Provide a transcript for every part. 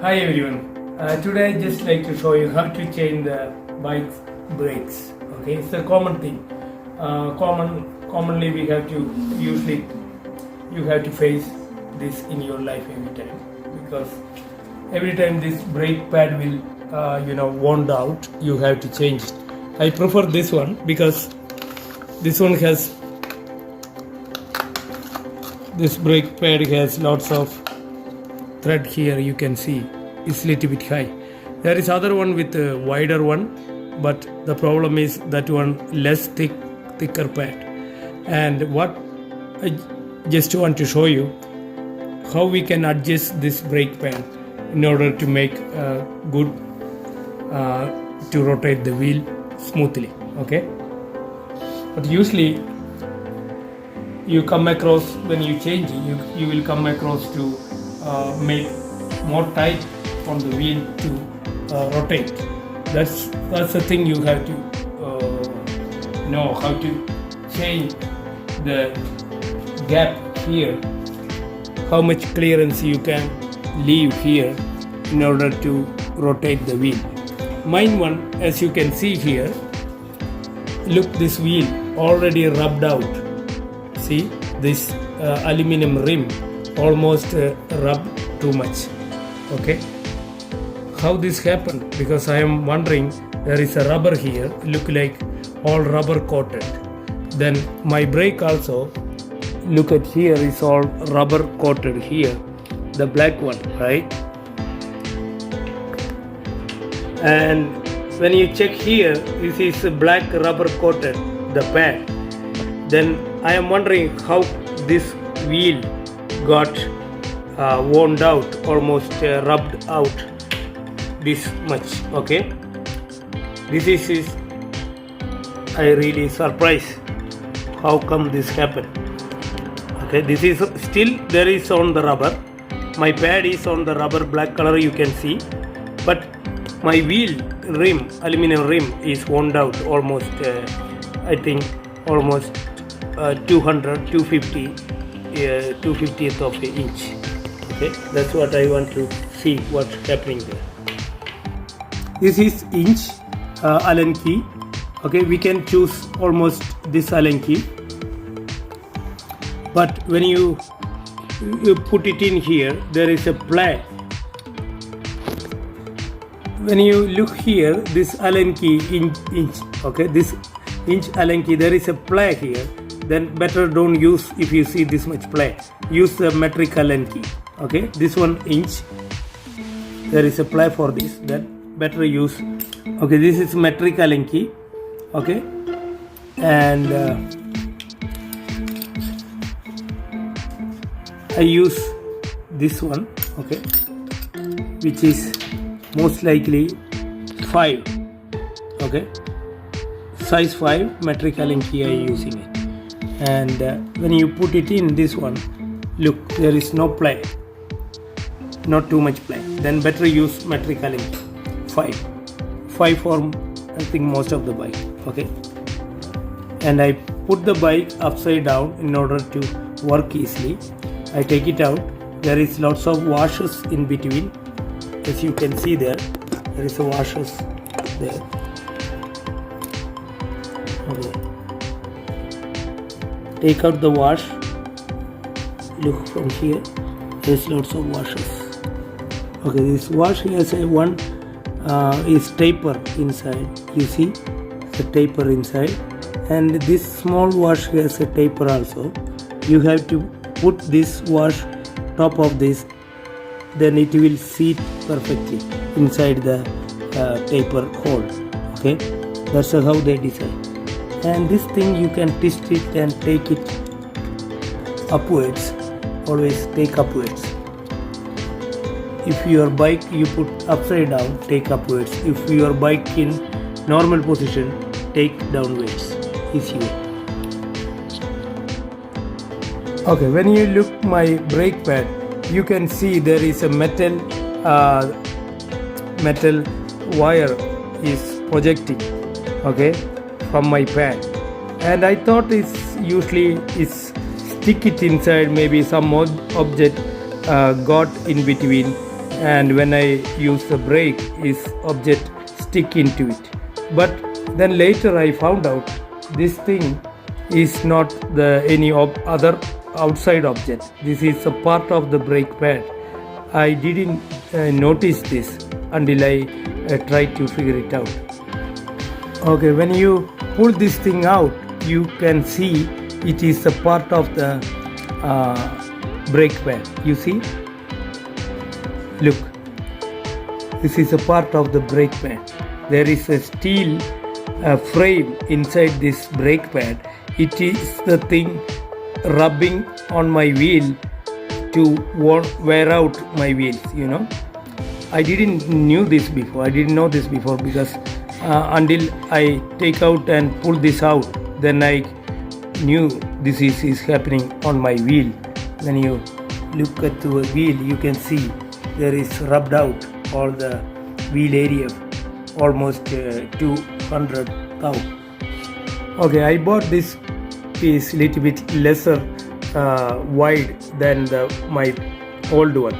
Hi everyone. Today I just like to show you how to change the bike's brakes. Okay, it's a common thing. Commonly we have to usually you have to face this in your life every time because every time this brake pad will worn out, you have to change it. I prefer this one because this one has this brake pad has lots of thread here. You can see it's little bit high. There is other one with a wider one, but the problem is that one thicker pad. And what I just want to show you how we can adjust this brake pad in order to make good to rotate the wheel smoothly. Okay, but usually you come across when you change it, you will come across to make more tight on the wheel to rotate. That's the thing you have to know how to change the gap here, how much clearance you can leave here in order to rotate the wheel. Mine one, as you can see here, look, this wheel already rubbed out. See this aluminum rim almost rubbed too much. Okay, how this happened? Because I am wondering, there is a rubber here, look like all rubber coated. Then my brake also, look at here, is all rubber coated here, the black one, right? And when you check here, this is black rubber coated, the pad. Then I am wondering how this wheel got worn out, almost rubbed out this much. Okay, this is I really surprised how come this happened. Okay, this is still there is on the rubber. My pad is on the rubber black color, you can see, but my wheel rim, aluminum rim, is worn out almost I think almost 250th of an inch. Okay, that's what I want to see what's happening there. This is inch Allen key. Okay, we can choose almost this Allen key, but when you put it in here, there is a play. When you look here, this Allen key inch, okay, this inch Allen key, there is a play here. Then better don't use if you see this much play. Use the metric Allen key. Okay, this one inch, there is a play for this. Then better use. Okay, this is metric Allen key. Okay, and I use this one. Okay, which is most likely 5. Okay, size 5 metric Allen key I am using it. And when you put it in this one, look, there is no play, not too much play. Then better use metric Allen key 5 for I think most of the bike. Okay, and I put the bike upside down in order to work easily. I take it out. There is lots of washers in between, as you can see there is a washers there. Okay, take out the wash. Look from here, there's lots of washers. Okay, this wash has a one is taper inside. You see the taper inside, and this small wash has a taper also. You have to put this wash top of this, then it will seat perfectly inside the taper hole. Okay, that's how they design. And this thing you can twist it and take it upwards. Always take upwards. If your bike you put upside down, take upwards. If your bike in normal position, take downwards. Easy way. Okay, when you look my brake pad, you can see there is a metal wire is projecting. Okay, from my pad, and I thought it's usually stick it inside, maybe some object got in between and when I use the brake, this object stick into it. But then later I found out this thing is not any other outside object. This is a part of the brake pad. I didn't notice this until I tried to figure it out. Okay, when you pull this thing out, you can see it is a part of the brake pad. You see? Look, this is a part of the brake pad. There is a steel frame inside this brake pad. It is the thing rubbing on my wheel to wear out my wheels, you know. I didn't know this before because until I take out and pull this out, then I knew this is happening on my wheel. When you look at the wheel, you can see there is rubbed out all the wheel area, almost 200 thou. Okay, I bought this piece little bit lesser wide than my old one.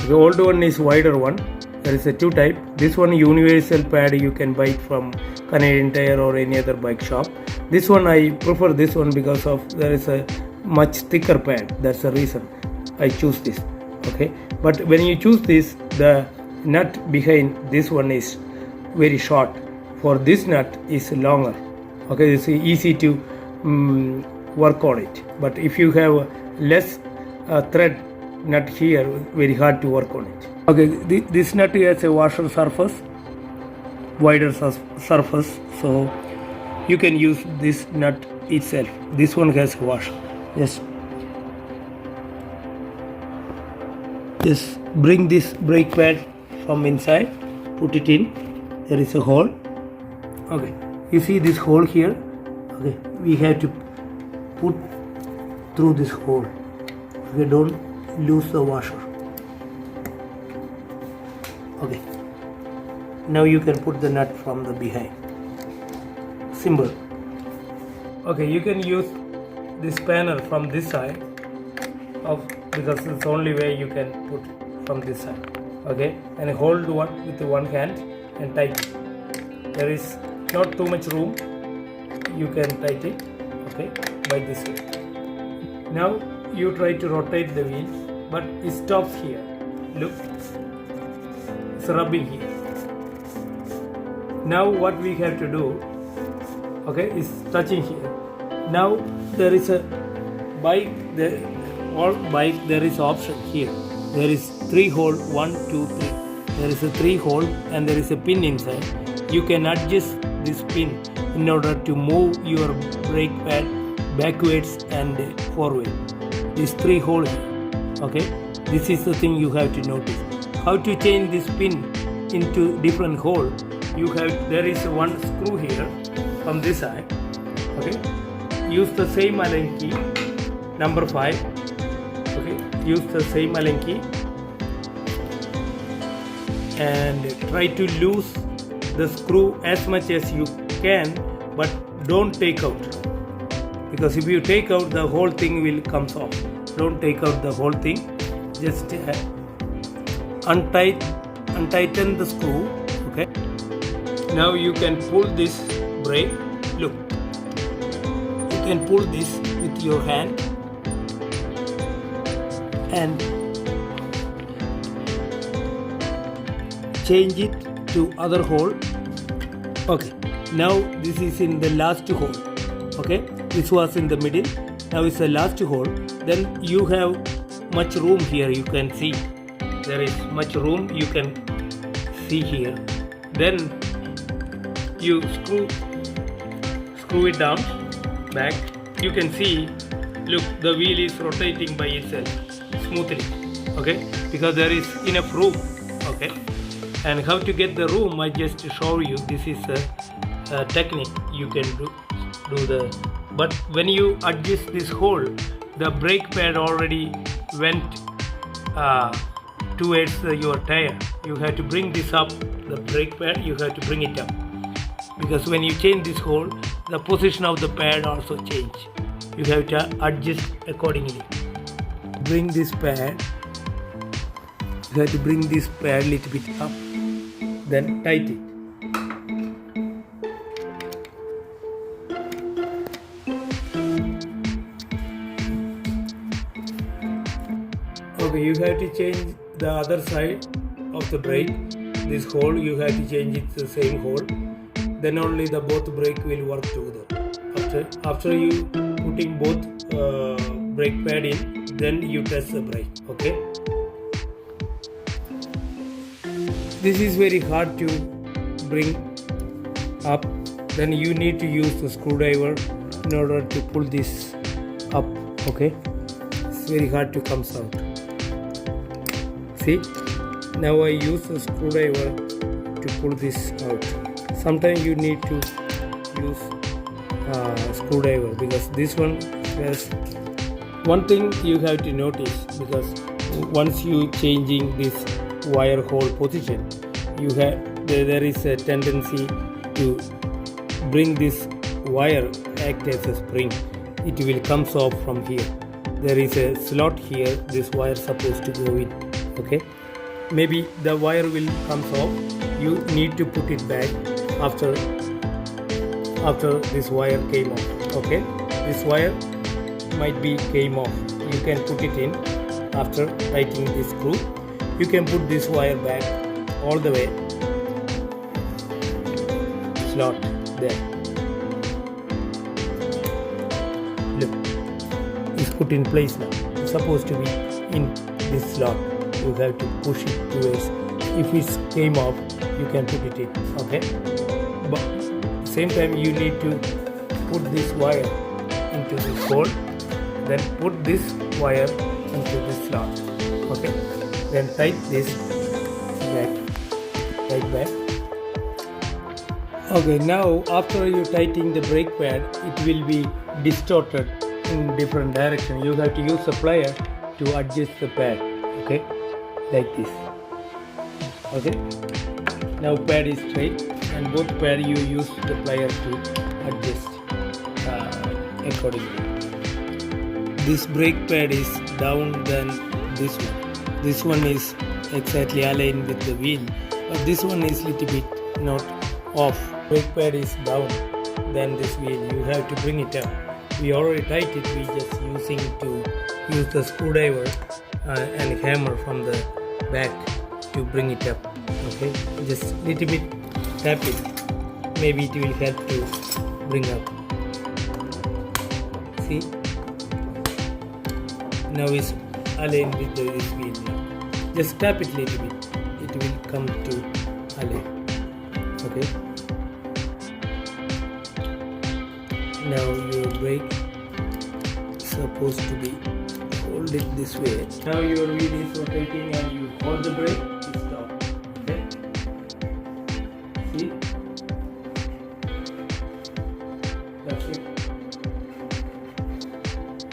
The old one is wider one. There is a two type. This one universal pad, you can buy it from Canadian Tire or any other bike shop. This one I prefer this one because of there is a much thicker pad. That's the reason I choose this. Okay, but when you choose this, the nut behind this one is very short. For this nut is longer. Okay, it's easy to work on it. But if you have less thread nut here, very hard to work on it. Okay, this nut has a washer surface, wider surface, so you can use this nut itself. This one has a washer. Just bring this brake pad from inside, put it in. There is a hole. Okay, you see this hole here. Okay, we have to put through this hole. Okay, don't lose the washer. Okay, now you can put the nut from the behind. Simple. Okay, you can use this spanner from this side because it's the only way you can put from this side. Okay, and hold one with one hand and tighten. There is not too much room. You can tighten it. Okay, by this way. Now you try to rotate the wheel, but it stops here. Look, it's rubbing here. Now what we have to do, okay, is touching here. Now there is a bike, all bike there is option here. There is 3 hole, 1, 2, 3. There is a 3 hole and there is a pin inside. You can adjust this pin in order to move your brake pad backwards and forward. These 3 holes here. Okay, this is the thing you have to notice. How to change this pin into different hole? There is one screw here from this side. Okay, use the same Allen key, number 5. Okay, use the same Allen key and try to loose the screw as much as you can, but don't take out, because if you take out, the whole thing will come off. Don't take out the whole thing. Just untighten the screw. Okay, now you can pull this brake. Look, you can pull this with your hand and change it to other hole. Okay, now this is in the last hole. Okay, this was in the middle, now it's the last hole. Then you have much room here. You can see there is much room, you can see here. Then you screw it down back. You can see, look, the wheel is rotating by itself smoothly. Okay, because there is enough room. Okay, and how to get the room, I just show you. This is a technique you can do but when you adjust this hole, the brake pad already went towards your tire. You have to bring this up, the brake pad, you have to bring it up, because when you change this hole, the position of the pad also change. You have to adjust accordingly. Bring this pad You have to bring this pad a little bit up, then tight it. Okay, you have to change the other side of the brake. This hole you have to change it to the same hole. Then only the both brake will work together. After you putting both brake pad in, then you test the brake. Okay. This is very hard to bring up. Then you need to use the screwdriver in order to pull this up. Okay. It's very hard to come out. See, now I use the screwdriver to pull this out. Sometimes you need to use screwdriver because this one has one thing you have to notice, because once you changing this wire hole position, there is a tendency to bring this wire act as a spring. It will come off from here. There is a slot here. This wire supposed to go in. Okay, maybe the wire will come off. You need to put it back after this wire came off. Okay, this wire might be came off. You can put it in after tightening this screw. You can put this wire back all the way. Slot there. Look, it's put in place now. It's supposed to be in this slot. You have to push it towards. If it came off, you can put it in. Okay, but same time you need to put this wire into this hole, then put this wire into this slot. Okay, then tight this back. Okay, now after you tightening the brake pad, it will be distorted in different direction. You have to use a plier to adjust the pad. Okay, like this. Okay, now pad is straight, and both pad you use the plier to adjust accordingly. This brake pad is down than this one. This one is exactly aligned with the wheel, but this one is little bit not off. Brake pad is down than this wheel. You have to bring it up. We already tightened it. We just use the screwdriver and hammer from the back to bring it up. Okay, just little bit tap it. Maybe it will help to bring up. See, now it's aligned with this wheel now. Just tap it little bit. It will come to align. Okay. Now your brake is supposed to be hold it this way. Now your wheel is rotating and you hold the brake. Stop. Okay. See? That's it.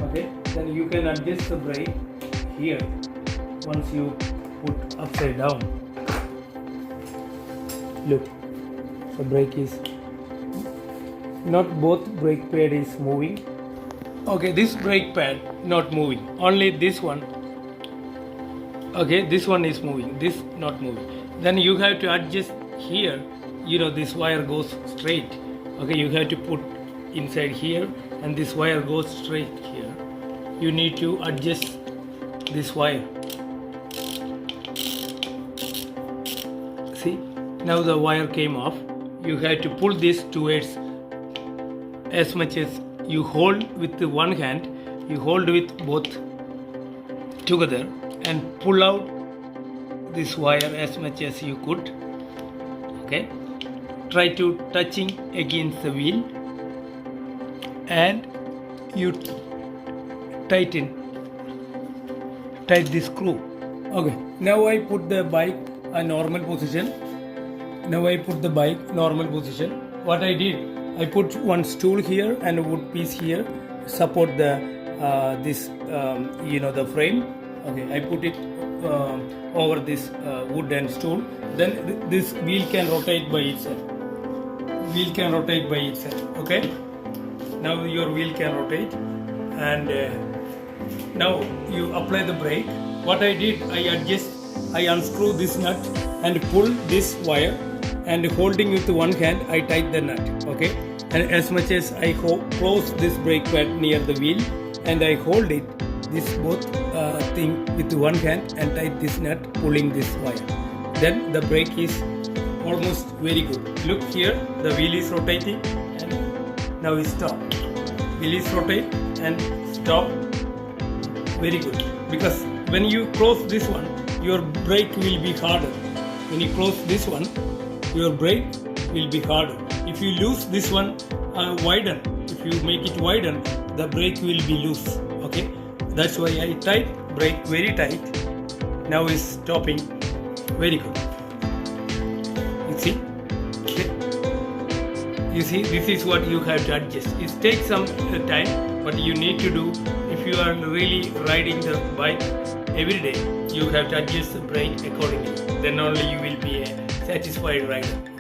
Okay. Then you can adjust the brake here once you put upside down. Look, the brake is not both brake pad is moving. Okay, this brake pad not moving, only this one. Okay, this one is moving, this not moving. Then you have to adjust here. You know, this wire goes straight. Okay, you have to put inside here, and this wire goes straight here. You need to adjust this wire. See, now the wire came off. You have to pull this towards, as much as you hold with the one hand, you hold with both together and pull out this wire as much as you could. Okay, try to touching against the wheel, and you tight this screw. Okay, now I put the bike a normal position. What I did, I put one stool here and a wood piece here, support the the frame. Okay, I put it over this wood and stool. Then this wheel can rotate by itself. Okay, now your wheel can rotate, and now you apply the brake. What I did, I adjust I unscrew this nut and pull this wire, and holding with one hand I tighten the nut. Okay, and as much as I close this brake pad near the wheel, and I hold it this both thing with one hand and tight this nut, pulling this wire, then the brake is almost very good. Look here, the wheel is rotating and now it stop. Wheel is rotate and stop. Very good, because when you close this one, your brake will be harder. When you close this one, your brake will be harder. If you lose this one widen, if you make it widen, the brake will be loose. Okay, that's why I tight brake very tight. Now is stopping. Very good. You see? Okay. You see, this is what you have to adjust. It takes some time, but you need to do. If you are really riding the bike every day, you have to adjust the brake accordingly. Then only you will be a satisfied rider.